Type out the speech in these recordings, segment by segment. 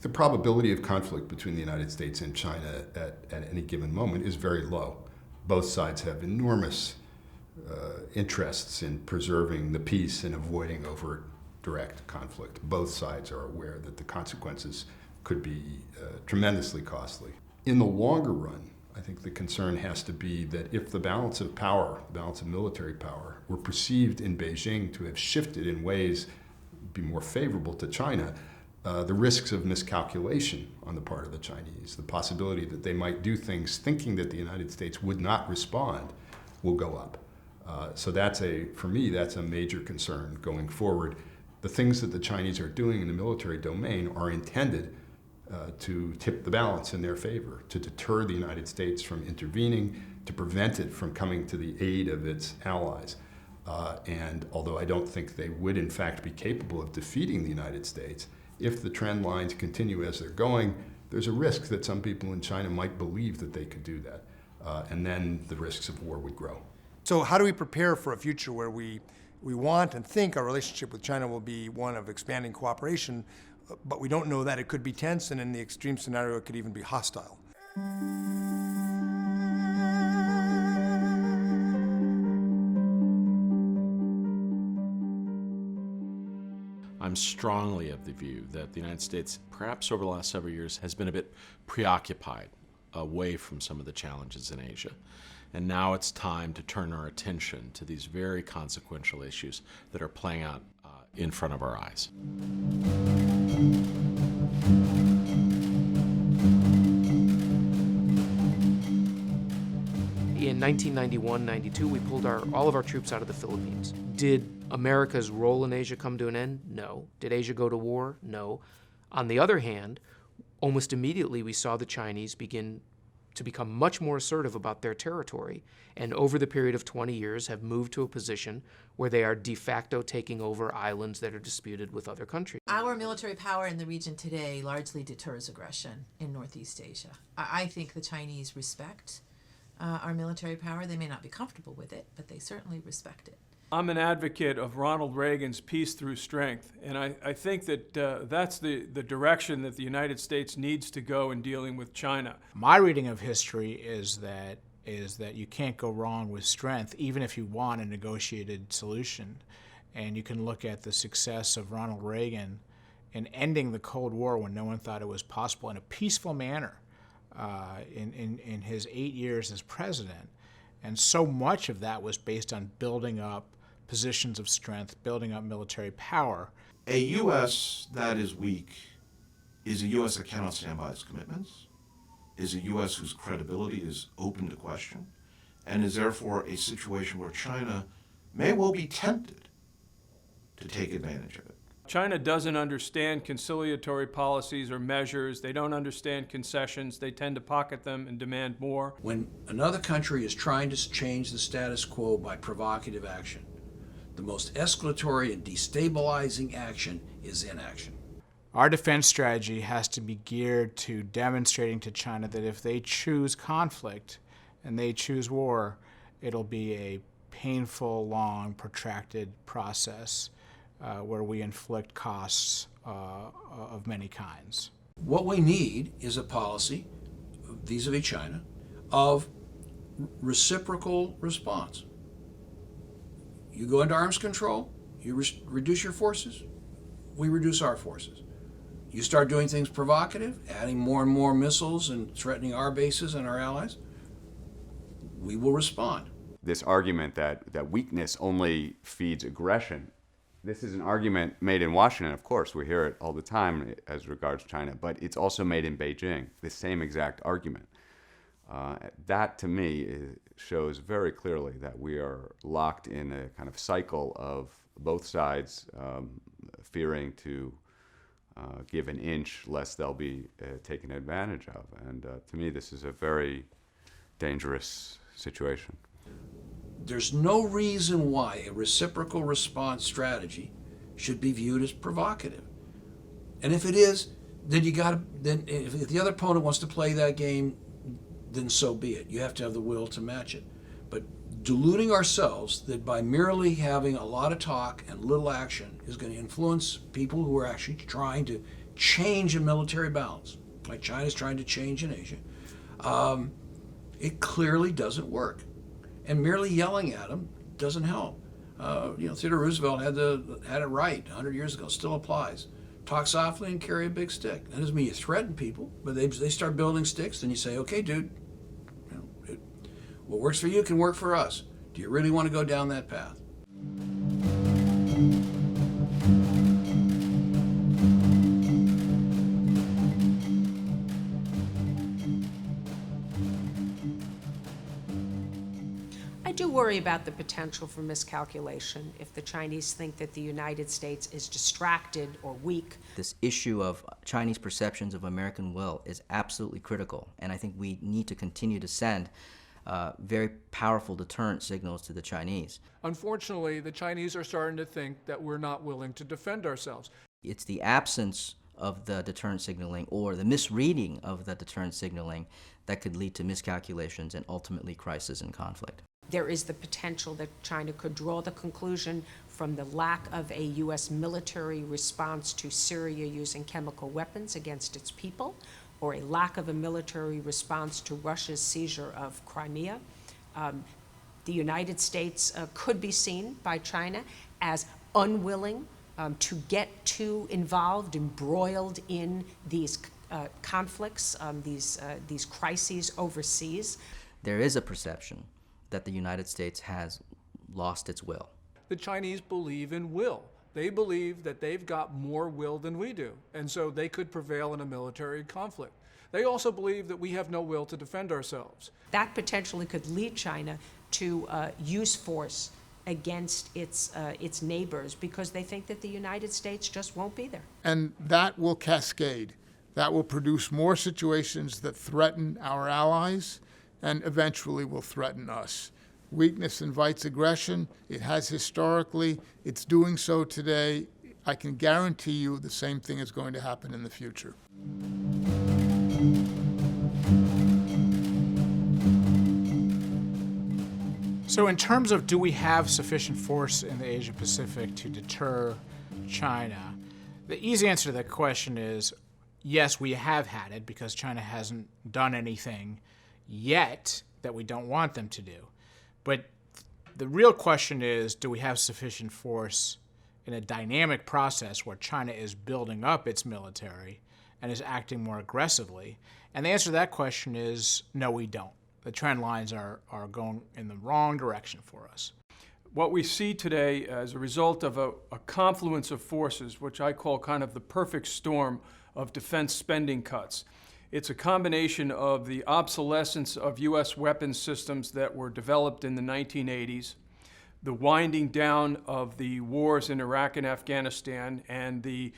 The probability of conflict between the United States and China at any given moment is very low. Both sides have enormous interests in preserving the peace and avoiding overt direct conflict. Both sides are aware that the consequences could be tremendously costly. In the longer run, I think the concern has to be that if the balance of power, the balance of military power, were perceived in Beijing to have shifted in ways be more favorable to China, the risks of miscalculation on the part of the Chinese, the possibility that they might do things thinking that the United States would not respond, will go up. So for me, that's a major concern going forward. The things that the Chinese are doing in the military domain are intended to tip the balance in their favor, to deter the United States from intervening, to prevent it from coming to the aid of its allies. And although I don't think they would in fact be capable of defeating the United States, if the trend lines continue as they're going, there's a risk that some people in China might believe that they could do that. And then the risks of war would grow. So how do we prepare for a future where we want and think our relationship with China will be one of expanding cooperation, but we don't know that it could be tense, and in the extreme scenario, it could even be hostile? I'm strongly of the view that the United States, perhaps over the last several years, has been a bit preoccupied away from some of the challenges in Asia. And now it's time to turn our attention to these very consequential issues that are playing out in front of our eyes. In 1991-92, we pulled all of our troops out of the Philippines. Did America's role in Asia come to an end? No. Did Asia go to war? No. On the other hand, almost immediately we saw the Chinese begin to become much more assertive about their territory, and over the period of 20 years have moved to a position where they are de facto taking over islands that are disputed with other countries. Our military power in the region today largely deters aggression in Northeast Asia. I think the Chinese respect our military power. They may not be comfortable with it, but they certainly respect it. I'm an advocate of Ronald Reagan's peace through strength, and I think that that's the direction that the United States needs to go in dealing with China. My reading of history is that you can't go wrong with strength, even if you want a negotiated solution. And you can look at the success of Ronald Reagan in ending the Cold War when no one thought it was possible in a peaceful manner in his 8 years as president. And so much of that was based on building up positions of strength, building up military power. A U.S. that is weak is a U.S. that cannot stand by its commitments, is a U.S. whose credibility is open to question, and is therefore a situation where China may well be tempted to take advantage of it. China doesn't understand conciliatory policies or measures. They don't understand concessions. They tend to pocket them and demand more. When another country is trying to change the status quo by provocative action, the most escalatory and destabilizing action is inaction. Our defense strategy has to be geared to demonstrating to China that if they choose conflict and they choose war, it'll be a painful, long, protracted process where we inflict costs of many kinds. What we need is a policy vis-a-vis China of reciprocal response. You go into arms control, you reduce your forces, we reduce our forces. You start doing things provocative, adding more and more missiles and threatening our bases and our allies, we will respond. This argument that weakness only feeds aggression, this is an argument made in Washington, of course. We hear it all the time as regards China, but it's also made in Beijing, the same exact argument. That, to me, shows very clearly that we are locked in a kind of cycle of both sides fearing to give an inch lest they'll be taken advantage of. And to me, this is a very dangerous situation. There's no reason why a reciprocal response strategy should be viewed as provocative. And if it is, then if the other opponent wants to play that game, then so be it. You have to have the will to match it. But deluding ourselves that by merely having a lot of talk and little action is going to influence people who are actually trying to change in military balance, like China's trying to change in Asia, it clearly doesn't work. And merely yelling at them doesn't help. Theodore Roosevelt had it right 100 years ago, still applies. Talk softly and carry a big stick. That doesn't mean you threaten people, but they start building sticks, then you say, okay, dude, what works for you can work for us. Do you really want to go down that path? I do worry about the potential for miscalculation if the Chinese think that the United States is distracted or weak. This issue of Chinese perceptions of American will is absolutely critical, and I think we need to continue to send very powerful deterrent signals to the Chinese. Unfortunately, the Chinese are starting to think that we're not willing to defend ourselves. It's the absence of the deterrent signaling or the misreading of the deterrent signaling that could lead to miscalculations and ultimately crisis and conflict. There is the potential that China could draw the conclusion from the lack of a U.S. military response to Syria using chemical weapons against its people, or a lack of a military response to Russia's seizure of Crimea. The United States could be seen by China as unwilling to get too involved, embroiled in these conflicts, these crises overseas. There is a perception that the United States has lost its will. The Chinese believe in will. They believe that they've got more will than we do, and so they could prevail in a military conflict. They also believe that we have no will to defend ourselves. That potentially could lead China to use force against its neighbors because they think that the United States just won't be there. And that will cascade. That will produce more situations that threaten our allies and eventually will threaten us. Weakness invites aggression. It has historically. It's doing so today. I can guarantee you the same thing is going to happen in the future. So in terms of do we have sufficient force in the Asia Pacific to deter China, the easy answer to that question is yes, we have had it because China hasn't done anything yet that we don't want them to do. But the real question is, do we have sufficient force in a dynamic process where China is building up its military and is acting more aggressively? And the answer to that question is no, we don't. The trend lines are going in the wrong direction for us. What we see today as a result of a confluence of forces, which I call kind of the perfect storm of defense spending cuts. It's a combination of the obsolescence of U.S. weapons systems that were developed in the 1980s, the winding down of the wars in Iraq and Afghanistan, and the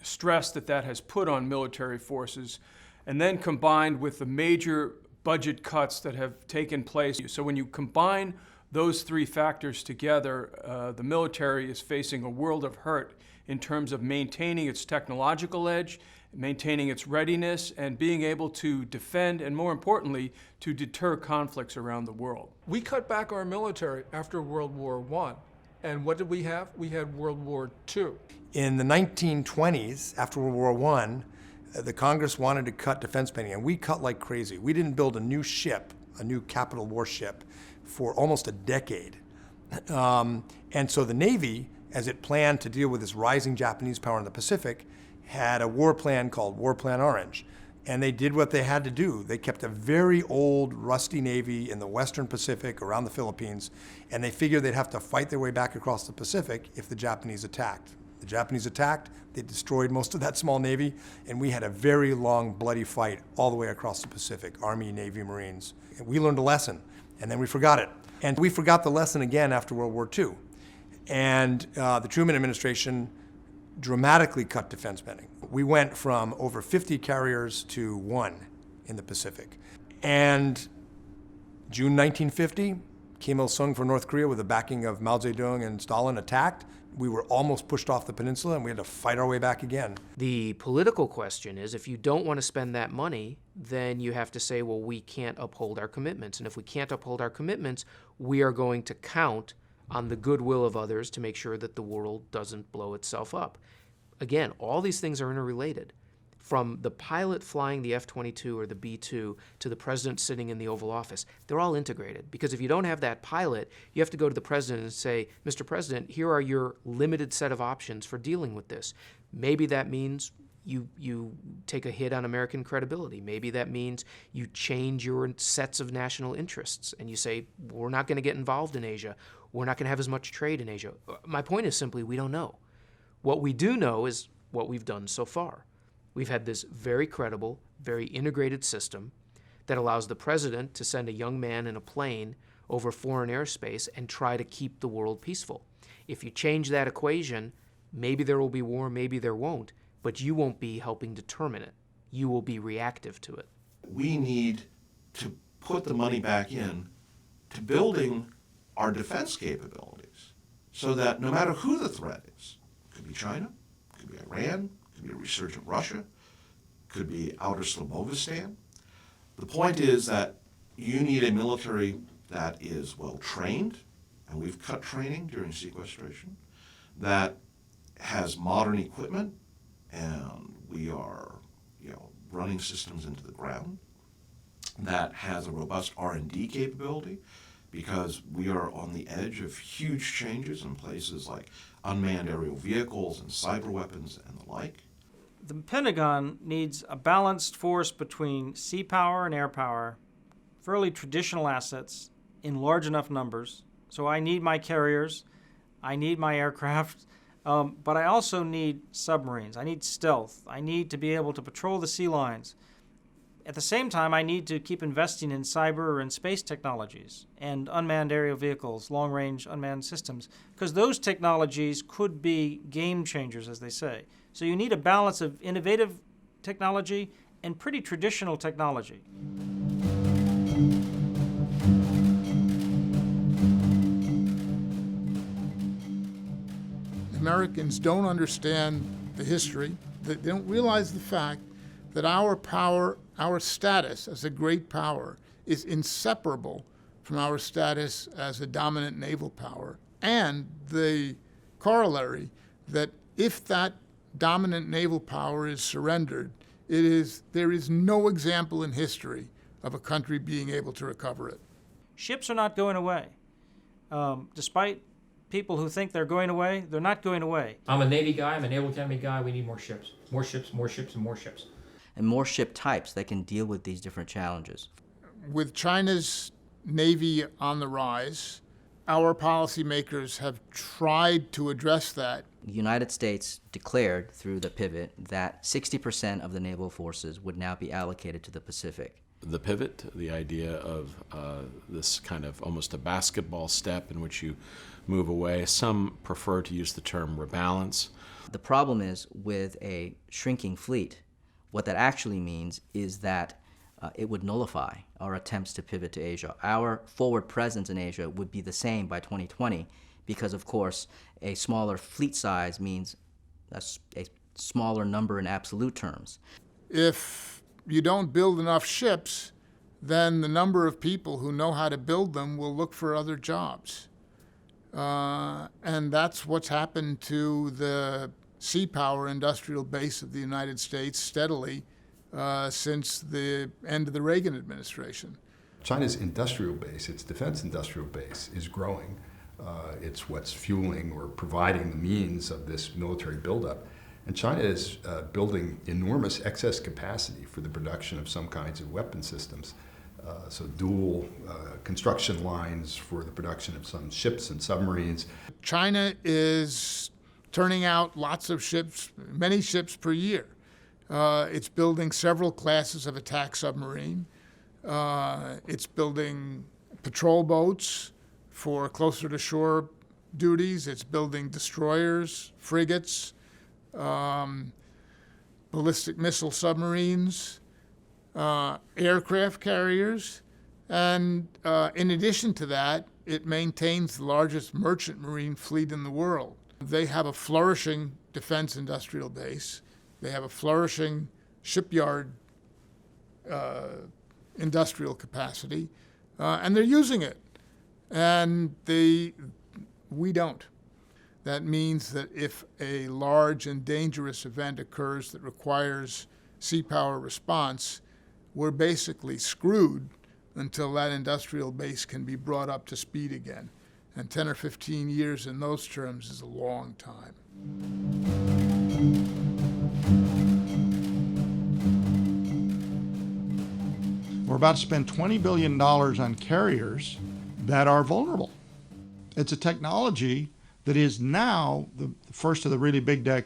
stress that that has put on military forces, and then combined with the major budget cuts that have taken place. So when you combine those three factors together, the military is facing a world of hurt in terms of maintaining its technological edge, maintaining its readiness, and being able to defend, and more importantly, to deter conflicts around the world. We cut back our military after World War I. And what did we have? We had World War II. In the 1920s, after World War I, the Congress wanted to cut defense spending, and we cut like crazy. We didn't build a new ship, a new capital warship, for almost a decade. And so the Navy, as it planned to deal with this rising Japanese power in the Pacific, had a war plan called War Plan Orange. And they did what they had to do. They kept a very old, rusty Navy in the Western Pacific around the Philippines, and they figured they'd have to fight their way back across the Pacific if the Japanese attacked. The Japanese attacked, they destroyed most of that small Navy, and we had a very long, bloody fight all the way across the Pacific, Army, Navy, Marines. And we learned a lesson, and then we forgot it. And we forgot the lesson again after World War II. And the Truman administration dramatically cut defense spending. We went from over 50 carriers to 1 in the Pacific. And June 1950, Kim Il-sung for North Korea with the backing of Mao Zedong and Stalin attacked. We were almost pushed off the peninsula and we had to fight our way back again. The political question is, if you don't want to spend that money, then you have to say, well, we can't uphold our commitments. And if we can't uphold our commitments, we are going to count on the goodwill of others to make sure that the world doesn't blow itself up. again, all these things are interrelated. From the pilot flying the F-22 or the B-2 to the president sitting in the Oval Office, they're all integrated. Because if you don't have that pilot, you have to go to the president and say, Mr. President, here are your limited set of options for dealing with this. Maybe that means you take a hit on American credibility. Maybe that means you change your sets of national interests and you say, we're not going to get involved in Asia. We're not going to have as much trade in Asia. My point is simply, we don't know. What we do know is what we've done so far. We've had this very credible, very integrated system that allows the president to send a young man in a plane over foreign airspace and try to keep the world peaceful. If you change that equation, maybe there will be war, maybe there won't, but you won't be helping determine it. You will be reactive to it. We need to put the money back in to building our defense capabilities so that no matter who the threat is, could be China, could be Iran, could be a resurgent Russia, could be outer Slobovistan. The point is that you need a military that is well trained, and we've cut training during sequestration, that has modern equipment, and we are running systems into the ground, that has a robust R&D capability, because we are on the edge of huge changes in places like unmanned aerial vehicles and cyber weapons and the like. The Pentagon needs a balanced force between sea power and air power, fairly traditional assets in large enough numbers. So I need my carriers, I need my aircraft, but I also need submarines. I need stealth. I need to be able to patrol the sea lines. At the same time, I need to keep investing in cyber and space technologies and unmanned aerial vehicles, long-range unmanned systems, because those technologies could be game changers, as they say. So you need a balance of innovative technology and pretty traditional technology. Americans don't understand the history. They don't realize the fact that our power, our status as a great power, is inseparable from our status as a dominant naval power. And the corollary that if that dominant naval power is surrendered, there is no example in history of a country being able to recover it. Ships are not going away. Despite people who think they're going away, they're not going away. I'm a Navy guy, I'm a Naval Academy guy, we need more ships. More ships, more ships, and more ships. And more ship types that can deal with these different challenges. With China's Navy on the rise, our policymakers have tried to address that. The United States declared through the pivot that 60% of the naval forces would now be allocated to the Pacific. The pivot, the idea of this kind of almost a basketball step in which you move away. Some prefer to use the term rebalance. The problem is with a shrinking fleet, what that actually means is that it would nullify our attempts to pivot to Asia. Our forward presence in Asia would be the same by 2020 because, of course, a smaller fleet size means a smaller number in absolute terms. If you don't build enough ships, then the number of people who know how to build them will look for other jobs. And that's what's happened to the sea power industrial base of the United States steadily since the end of the Reagan administration. China's industrial base, its defense industrial base, is growing. It's what's fueling or providing the means of this military buildup. And China is building enormous excess capacity for the production of some kinds of weapon systems. So dual construction lines for the production of some ships and submarines. China is turning out lots of ships, many ships per year. It's building several classes of attack submarine. It's building patrol boats for closer to shore duties. It's building destroyers, frigates, ballistic missile submarines, aircraft carriers, and in addition to that, it maintains the largest merchant marine fleet in the world. They have a flourishing defense industrial base. They have a flourishing shipyard industrial capacity, and they're using it. And we don't. That means that if a large and dangerous event occurs that requires sea power response, we're basically screwed until that industrial base can be brought up to speed again. And 10 or 15 years in those terms is a long time. We're about to spend $20 billion on carriers that are vulnerable. It's a technology that is now, the first of the really big deck,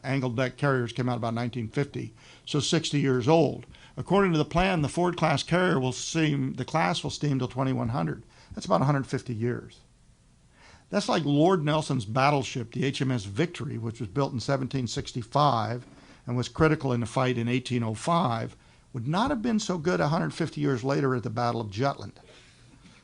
angled deck carriers came out about 1950, so 60 years old. According to the plan, the Ford class carrier the class will steam till 2100. That's about 150 years. That's like Lord Nelson's battleship, the HMS Victory, which was built in 1765 and was critical in the fight in 1805, would not have been so good 150 years later at the Battle of Jutland.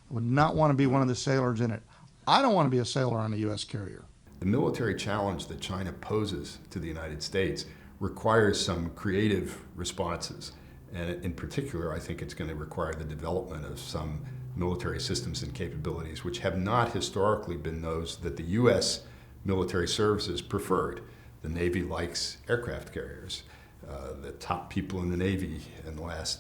I would not want to be one of the sailors in it. I don't want to be a sailor on a U.S. carrier. The military challenge that China poses to the United States requires some creative responses. And in particular, I think it's going to require the development of some military systems and capabilities which have not historically been those that the U.S. military services preferred. The Navy likes aircraft carriers. The top people in the Navy in the last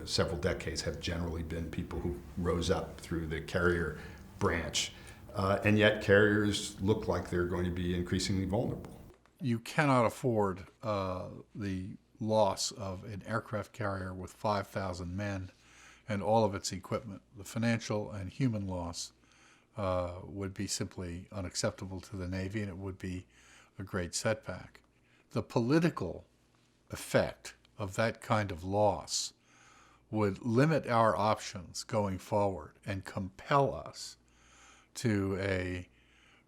several decades have generally been people who rose up through the carrier branch. And yet carriers look like they're going to be increasingly vulnerable. You cannot afford the loss of an aircraft carrier with 5,000 men and all of its equipment. The financial and human loss would be simply unacceptable to the Navy, and it would be a great setback. The political effect of that kind of loss would limit our options going forward and compel us to a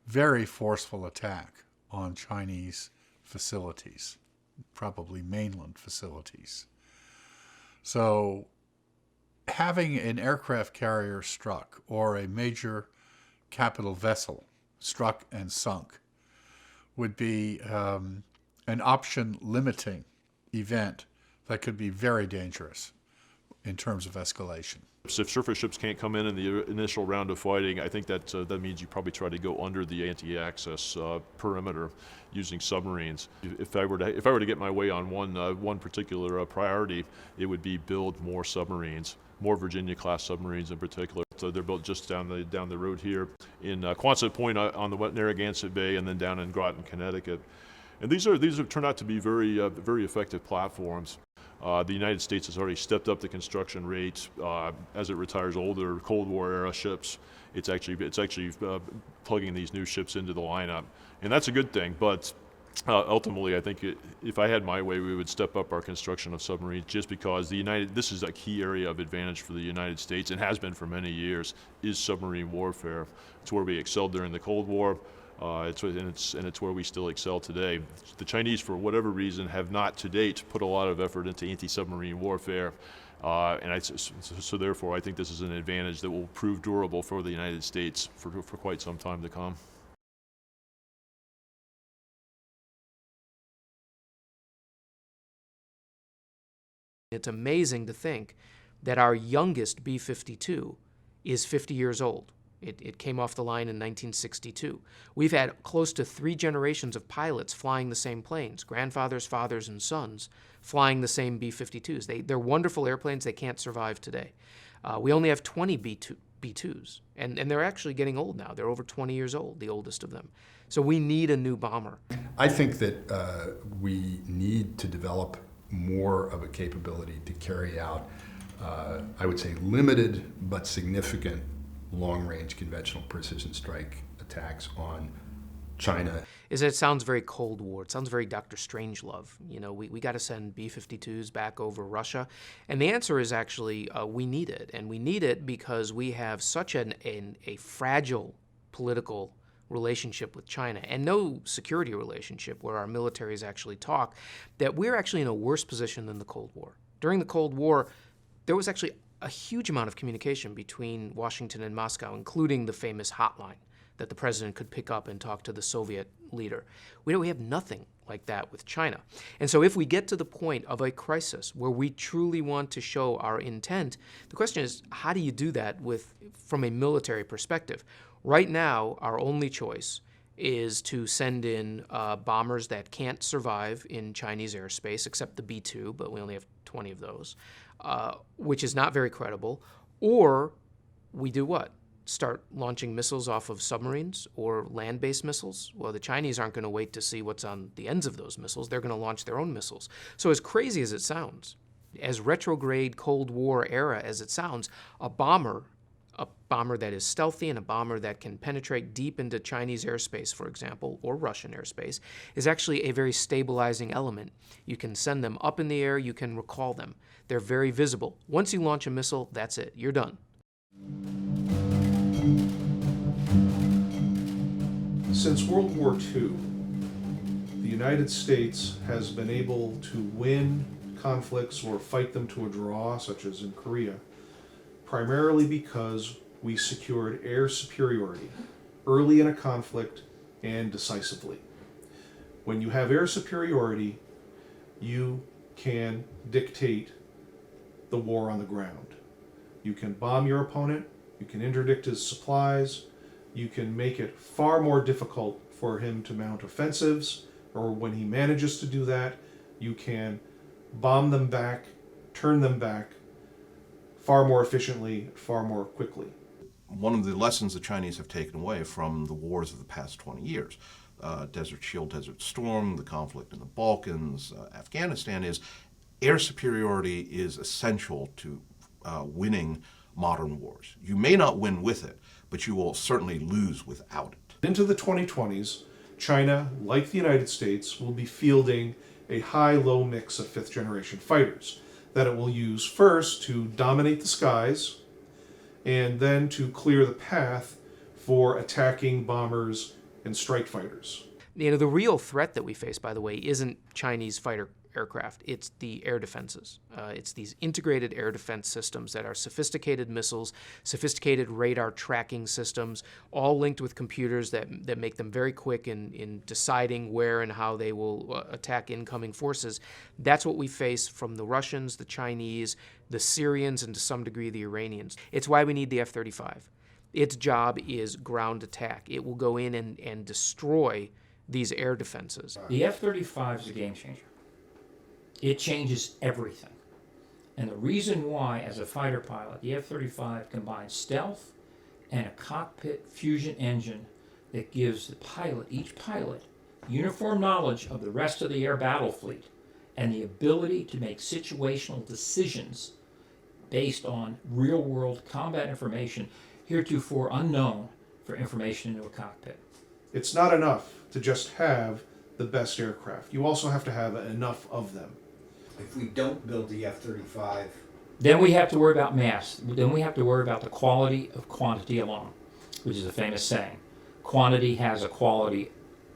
very forceful attack on Chinese facilities, probably mainland facilities. So having an aircraft carrier struck or a major capital vessel struck and sunk would be an option-limiting event that could be very dangerous in terms of escalation. If surface ships can't come in the initial round of fighting, I think that means you probably try to go under the anti-access perimeter using submarines. If I were to get my way on one particular priority, it would be build more submarines, more Virginia-class submarines in particular. So they're built just down the road here in Quonset Point on the Narragansett Bay, and then down in Groton, Connecticut. And these have turned out to be very effective platforms. The United States has already stepped up the construction rates as it retires older Cold War era ships. It's actually plugging these new ships into the lineup, and that's a good thing. But ultimately, I think if I had my way, we would step up our construction of submarines, just because this is a key area of advantage for the United States, and has been for many years, is submarine warfare. It's where we excelled during the Cold War. It's where we still excel today. The Chinese, for whatever reason, have not to date put a lot of effort into anti-submarine warfare, so therefore I think this is an advantage that will prove durable for the United States for quite some time to come. It's amazing to think that our youngest B-52 is 50 years old. It came off the line in 1962. We've had close to 3 generations of pilots flying the same planes, grandfathers, fathers, and sons, flying the same B-52s. They're wonderful airplanes. They can't survive today. We only have 20 B-2s, and they're actually getting old now. They're over 20 years old, the oldest of them. So we need a new bomber. I think that we need to develop more of a capability to carry out, I would say, limited but significant long-range conventional precision strike attacks on China. It sounds very Cold War. It sounds very Dr. Strangelove. You know, we got to send B-52s back over Russia. And the answer is actually we need it. And we need it because we have such a fragile political relationship with China, and no security relationship where our militaries actually talk, that we're actually in a worse position than the Cold War. During the Cold War, there was actually a huge amount of communication between Washington and Moscow, including the famous hotline that the president could pick up and talk to the Soviet leader. We have nothing like that with China. And so if we get to the point of a crisis where we truly want to show our intent, the question is, how do you do that from a military perspective? Right now, our only choice is to send in bombers that can't survive in Chinese airspace, except the B-2, but we only have 20 of those, which is not very credible. Or we do what? Start launching missiles off of submarines or land-based missiles? Well, the Chinese aren't going to wait to see what's on the ends of those missiles. They're going to launch their own missiles. So as crazy as it sounds, as retrograde Cold War era as it sounds, a bomber that is stealthy and a bomber that can penetrate deep into Chinese airspace, for example, or Russian airspace, is actually a very stabilizing element. You can send them up in the air, you can recall them. They're very visible. Once you launch a missile, that's it. You're done. Since World War II, the United States has been able to win conflicts or fight them to a draw, such as in Korea, primarily because we secured air superiority early in a conflict and decisively. When you have air superiority, you can dictate the war on the ground. You can bomb your opponent, you can interdict his supplies, you can make it far more difficult for him to mount offensives, or when he manages to do that, you can bomb them back, turn them back far more efficiently, far more quickly. One of the lessons the Chinese have taken away from the wars of the past 20 years, Desert Shield, Desert Storm, the conflict in the Balkans, Afghanistan, is air superiority is essential to winning modern wars. You may not win with it, but you will certainly lose without it. Into the 2020s, China, like the United States, will be fielding a high-low mix of fifth-generation fighters that it will use first to dominate the skies and then to clear the path for attacking bombers and strike fighters. You know, the real threat that we face, by the way, isn't Chinese fighter aircraft. It's the air defenses. It's these integrated air defense systems that are sophisticated missiles, sophisticated radar tracking systems, all linked with computers that make them very quick in deciding where and how they will attack incoming forces. That's what we face from the Russians, the Chinese, the Syrians, and to some degree the Iranians. It's why we need the F-35. Its job is ground attack. It will go in and destroy these air defenses. The F-35 is a game changer. It changes everything. And the reason why, as a fighter pilot, the F-35 combines stealth and a cockpit fusion engine that gives the pilot, each pilot, uniform knowledge of the rest of the air battle fleet and the ability to make situational decisions based on real-world combat information heretofore unknown for information into a cockpit. It's not enough to just have the best aircraft. You also have to have enough of them. If we don't build the F-35, then we have to worry about mass. Then we have to worry about the quality of quantity alone, which is a famous saying. Quantity has a quality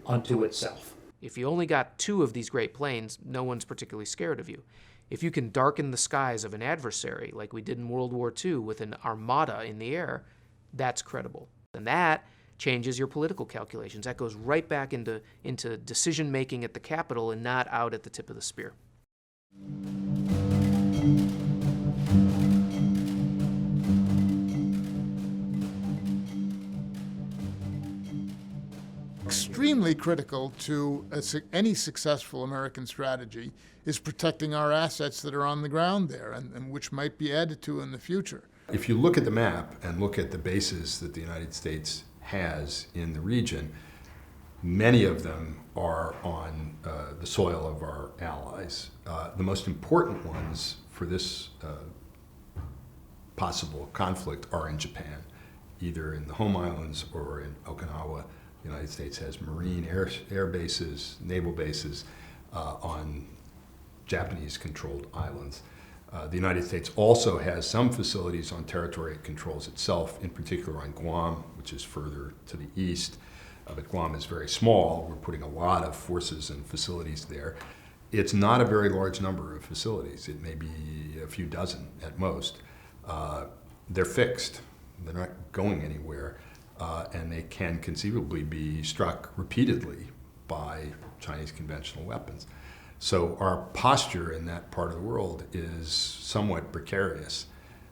unto itself. If you only got 2 of these great planes, no one's particularly scared of you. If you can darken the skies of an adversary, like we did in World War II with an armada in the air, that's credible. And that changes your political calculations. That goes right back into decision-making at the Capitol and not out at the tip of the spear. Extremely critical to any successful American strategy is protecting our assets that are on the ground there and which might be added to in the future. If you look at the map and look at the bases that the United States has in the region, many of them are on the soil of our allies. The most important ones for this possible conflict are in Japan, either in the home islands or in Okinawa. The United States has marine air bases, naval bases on Japanese-controlled islands. The United States also has some facilities on territory it controls itself, in particular on Guam, which is further to the east. But Guam is very small. We're putting a lot of forces and facilities there. It's not a very large number of facilities. It may be a few dozen at most. They're fixed. They're not going anywhere. And they can conceivably be struck repeatedly by Chinese conventional weapons. So our posture in that part of the world is somewhat precarious.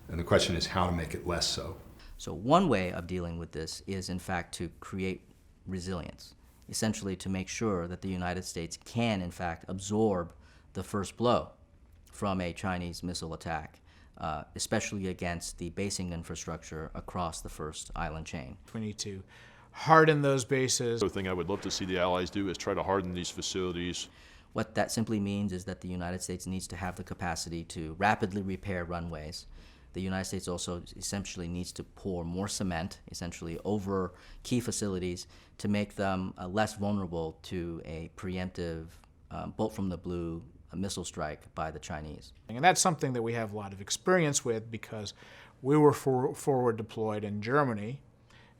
And the question is how to make it less so. So one way of dealing with this is, in fact, to create resilience, essentially to make sure that the United States can, in fact, absorb the first blow from a Chinese missile attack, especially against the basing infrastructure across the first island chain. We need to harden those bases. The thing I would love to see the Allies do is try to harden these facilities. What that simply means is that the United States needs to have the capacity to rapidly repair runways. The United States also essentially needs to pour more cement, essentially over key facilities, to make them less vulnerable to a preemptive, bolt-from-the-blue missile strike by the Chinese. And that's something that we have a lot of experience with because we were forward deployed in Germany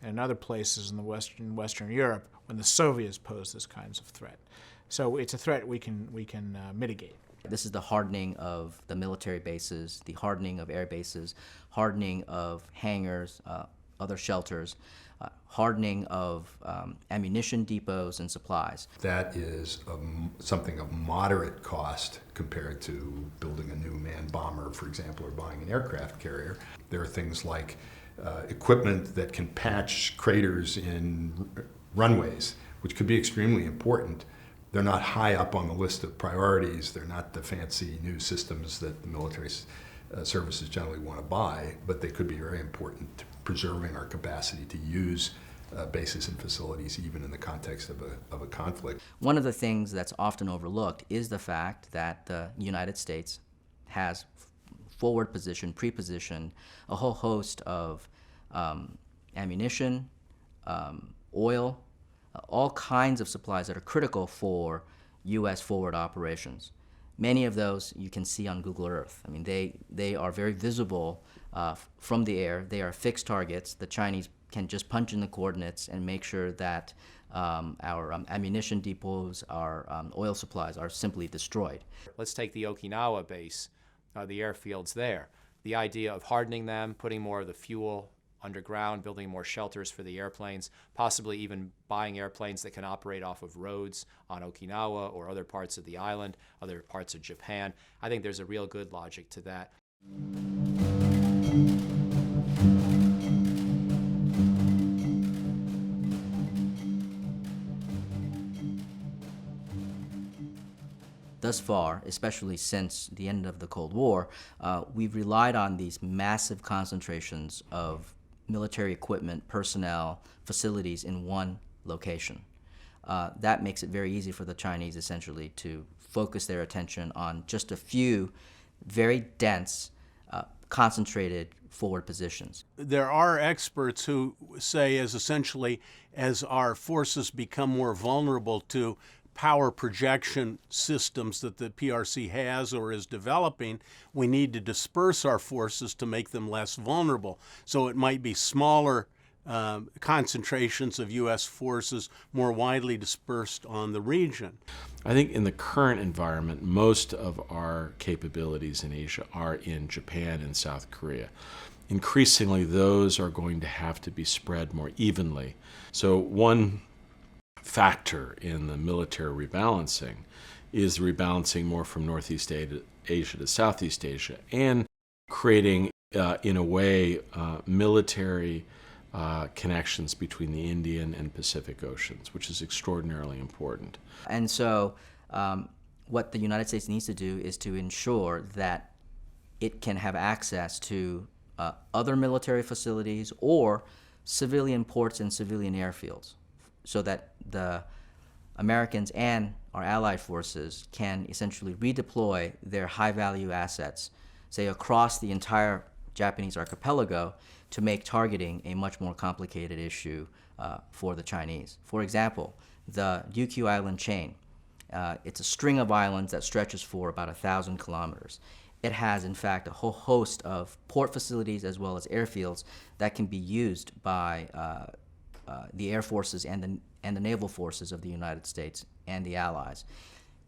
and other places in the Western Europe when the Soviets posed this kinds of threat. So it's a threat we can mitigate. This is the hardening of the military bases, the hardening of air bases, hardening of hangars, other shelters, hardening of ammunition depots and supplies. That is something of moderate cost compared to building a new manned bomber, for example, or buying an aircraft carrier. There are things like equipment that can patch craters in runways, which could be extremely important. They're not high up on the list of priorities. They're not the fancy new systems that the military services generally want to buy, but they could be very important to preserving our capacity to use bases and facilities even in the context of a conflict. One of the things that's often overlooked is the fact that the United States has forward position, pre-positioned a whole host of ammunition, oil, all kinds of supplies that are critical for U.S. forward operations. Many of those you can see on Google Earth. I mean, they are very visible from the air. They are fixed targets. The Chinese can just punch in the coordinates and make sure that our ammunition depots, our oil supplies are simply destroyed. Let's take the Okinawa base, the airfields there. The idea of hardening them, putting more of the fuel underground, building more shelters for the airplanes, possibly even buying airplanes that can operate off of roads on Okinawa or other parts of the island, other parts of Japan. I think there's a real good logic to that. Thus far, especially since the end of the Cold War, we've relied on these massive concentrations of military equipment, personnel, facilities in one location. That makes it very easy for the Chinese essentially to focus their attention on just a few very dense, concentrated forward positions. There are experts who say as our forces become more vulnerable to power projection systems that the PRC has or is developing, we need to disperse our forces to make them less vulnerable. So it might be smaller concentrations of U.S. forces more widely dispersed on the region. I think in the current environment, most of our capabilities in Asia are in Japan and South Korea. Increasingly, those are going to have to be spread more evenly. So one factor in the military rebalancing is rebalancing more from Northeast Asia to Southeast Asia and creating, in a way, military connections between the Indian and Pacific Oceans, which is extraordinarily important. And so what the United States needs to do is to ensure that it can have access to other military facilities or civilian ports and civilian airfields, so that the Americans and our allied forces can essentially redeploy their high-value assets, say across the entire Japanese archipelago, to make targeting a much more complicated issue for the Chinese. For example, the Ryukyu Island chain. It's a string of islands that stretches for about 1,000 kilometers. It has, in fact, a whole host of port facilities as well as airfields that can be used by the air forces and the naval forces of the United States and the Allies.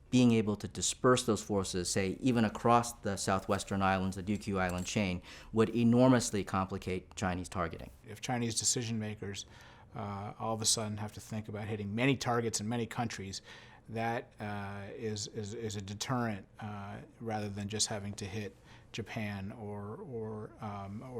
Being able to disperse those forces, say, even across the southwestern islands, the Ryukyu Island chain, would enormously complicate Chinese targeting. If Chinese decision makers all of a sudden have to think about hitting many targets in many countries, that is a deterrent rather than just having to hit Japan or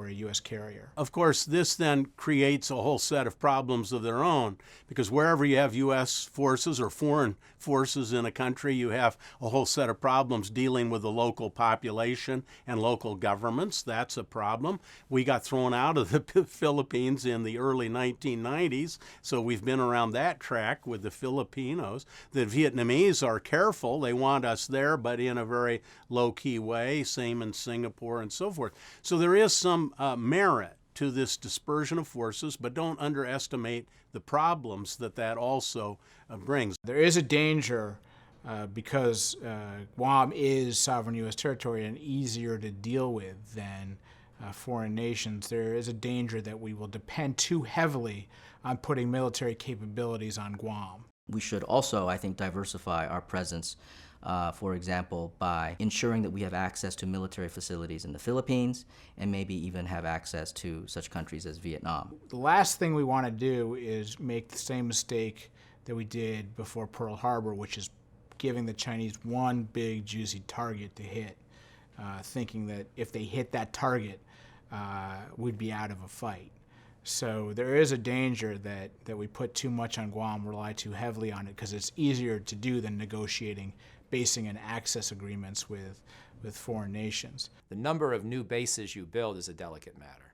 a U.S. carrier. Of course, this then creates a whole set of problems of their own, because wherever you have U.S. forces or foreign forces in a country, you have a whole set of problems dealing with the local population and local governments. That's a problem. We got thrown out of the Philippines in the early 1990s, so we've been around that track with the Filipinos. The Vietnamese are careful. They want us there, but in a very low-key way, same in Singapore and so forth. So there is some merit to this dispersion of forces, but don't underestimate the problems that also brings. There is a danger because Guam is sovereign U.S. territory and easier to deal with than foreign nations. There is a danger that we will depend too heavily on putting military capabilities on Guam. We should also, I think, diversify our presence, for example, by ensuring that we have access to military facilities in the Philippines and maybe even have access to such countries as Vietnam. The last thing we want to do is make the same mistake that we did before Pearl Harbor, which is giving the Chinese one big juicy target to hit, thinking that if they hit that target, we'd be out of a fight. So there is a danger that we put too much on Guam, rely too heavily on it, because it's easier to do than negotiating basing and access agreements with foreign nations. The number of new bases you build is a delicate matter,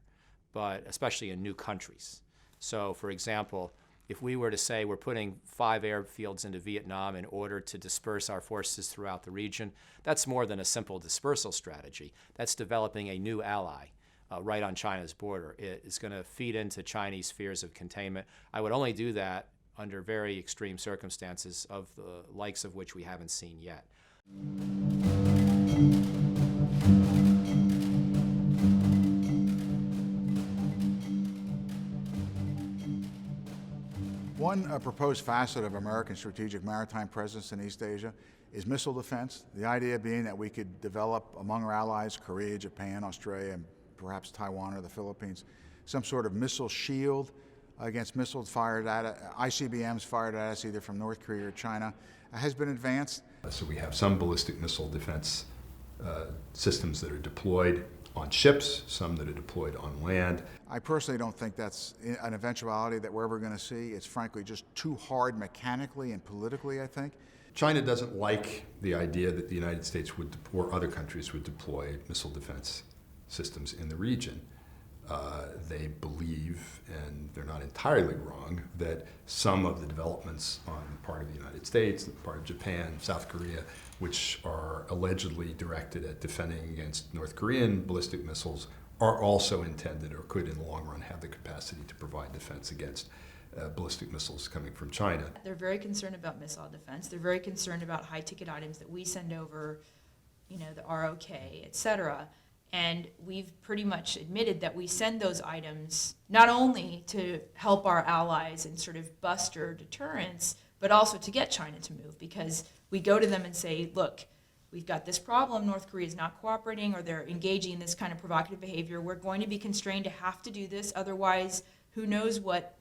but especially in new countries. So, for example, if we were to say we're putting 5 airfields into Vietnam in order to disperse our forces throughout the region, that's more than a simple dispersal strategy. That's developing a new ally right on China's border. It is going to feed into Chinese fears of containment. I would only do that under very extreme circumstances, of the likes of which we haven't seen yet. One proposed facet of American strategic maritime presence in East Asia is missile defense, the idea being that we could develop among our allies, Korea, Japan, Australia, and perhaps Taiwan or the Philippines, some sort of missile shield against missiles fired at ICBMs fired at us either from North Korea or China, has been advanced. So we have some ballistic missile defense systems that are deployed on ships, some that are deployed on land. I personally don't think that's an eventuality that we're ever going to see. It's frankly just too hard mechanically and politically, I think. China doesn't like the idea that the United States would, or other countries would deploy missile defense systems in the region. They believe, and they're not entirely wrong, that some of the developments on the part of the United States, the part of Japan, South Korea, which are allegedly directed at defending against North Korean ballistic missiles, are also intended or could in the long run have the capacity to provide defense against ballistic missiles coming from China. They're very concerned about missile defense. They're very concerned about high-ticket items that we send over, the ROK, et cetera. And we've pretty much admitted that we send those items not only to help our allies and sort of buster deterrence, but also to get China to move, because we go to them and say, look, we've got this problem, North Korea is not cooperating, or they're engaging in this kind of provocative behavior. We're going to be constrained to have to do this, otherwise who knows what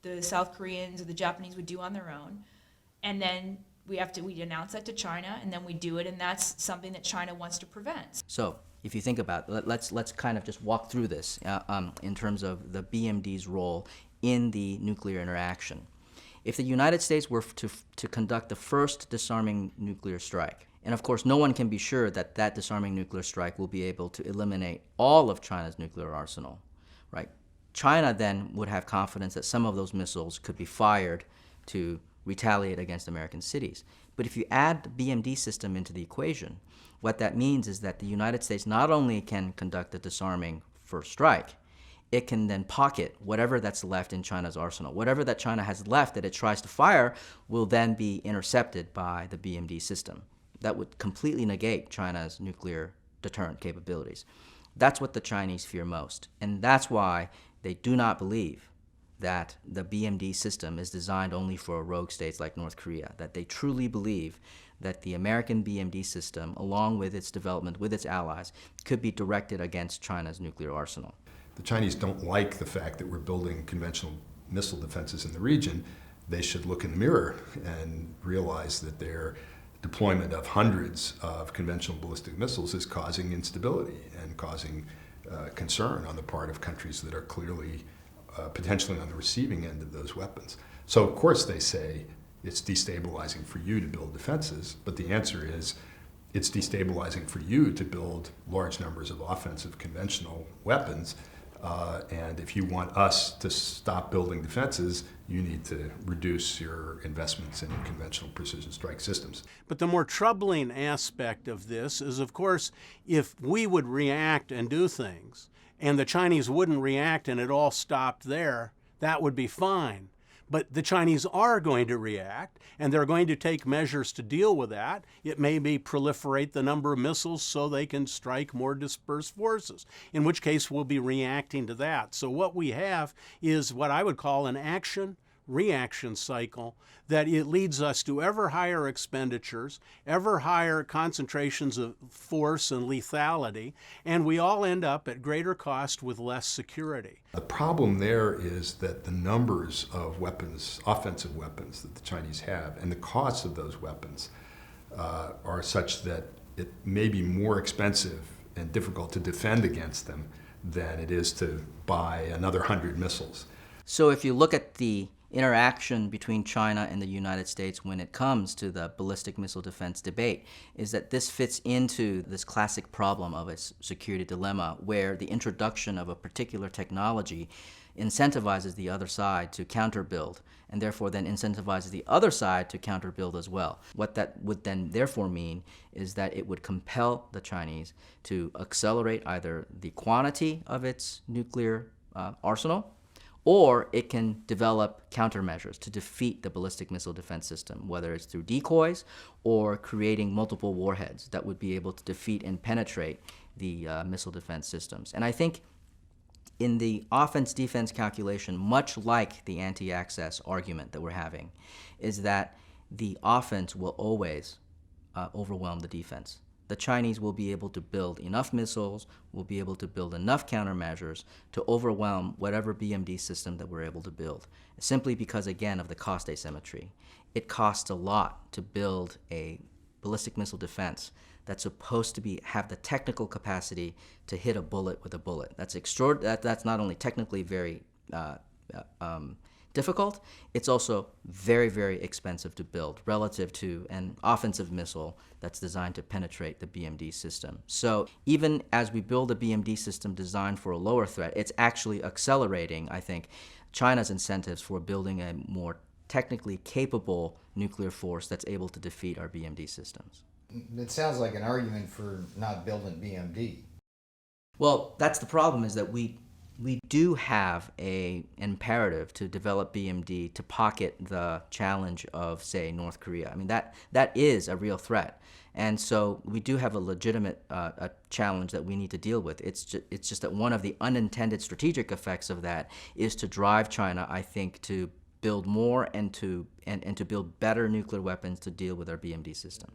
the South Koreans or the Japanese would do on their own. And then we announce that to China, and then we do it, and that's something that China wants to prevent. So if you think about it, let's kind of just walk through this in terms of the BMD's role in the nuclear interaction. If the United States were to conduct the first disarming nuclear strike, and of course no one can be sure that that disarming nuclear strike will be able to eliminate all of China's nuclear arsenal, right? China then would have confidence that some of those missiles could be fired to retaliate against American cities. But if you add the BMD system into the equation, what that means is that the United States not only can conduct a disarming first strike, it can then pocket whatever that's left in China's arsenal. Whatever that China has left that it tries to fire will then be intercepted by the BMD system. That would completely negate China's nuclear deterrent capabilities. That's what the Chinese fear most. And that's why they do not believe that the BMD system is designed only for rogue states like North Korea, that they truly believe that the American BMD system, along with its development with its allies, could be directed against China's nuclear arsenal. The Chinese don't like the fact that we're building conventional missile defenses in the region. They should look in the mirror and realize that they're deployment of hundreds of conventional ballistic missiles is causing instability and causing concern on the part of countries that are clearly potentially on the receiving end of those weapons. So of course they say it's destabilizing for you to build defenses, but the answer is it's destabilizing for you to build large numbers of offensive conventional weapons. And if you want us to stop building defenses, you need to reduce your investments in conventional precision strike systems. But the more troubling aspect of this is, of course, if we would react and do things, and the Chinese wouldn't react and it all stopped there, that would be fine. But the Chinese are going to react, and they're going to take measures to deal with that. It may be proliferate the number of missiles so they can strike more dispersed forces, in which case we'll be reacting to that. So what we have is what I would call an action-reaction cycle, that it leads us to ever higher expenditures, ever higher concentrations of force and lethality, and we all end up at greater cost with less security. The problem there is that the numbers of weapons, offensive weapons that the Chinese have, and the costs of those weapons are such that it may be more expensive and difficult to defend against them than it is to buy another 100 missiles. So if you look at the interaction between China and the United States when it comes to the ballistic missile defense debate, is that this fits into this classic problem of a security dilemma, where the introduction of a particular technology incentivizes the other side to counter-build, and therefore then incentivizes the other side to counter-build as well. What that would then therefore mean is that it would compel the Chinese to accelerate either the quantity of its nuclear arsenal, or it can develop countermeasures to defeat the ballistic missile defense system, whether it's through decoys or creating multiple warheads that would be able to defeat and penetrate the missile defense systems. And I think in the offense-defense calculation, much like the anti-access argument that we're having, is that the offense will always overwhelm the defense. The Chinese will be able to build enough missiles, will be able to build enough countermeasures to overwhelm whatever BMD system that we're able to build, simply because, again, of the cost asymmetry. It costs a lot to build a ballistic missile defense that's supposed to have the technical capacity to hit a bullet with a bullet. That's not only technically very difficult, it's also very, very expensive to build relative to an offensive missile that's designed to penetrate the BMD system. So even as we build a BMD system designed for a lower threat, it's actually accelerating, I think, China's incentives for building a more technically capable nuclear force that's able to defeat our BMD systems. It sounds like an argument for not building BMD. Well, that's the problem, is that we do have an imperative to develop BMD to pocket the challenge of, say, North Korea. I mean, that is a real threat. And so we do have a legitimate challenge that we need to deal with. It's just that one of the unintended strategic effects of that is to drive China, I think, to build more and to build better nuclear weapons to deal with our BMD system.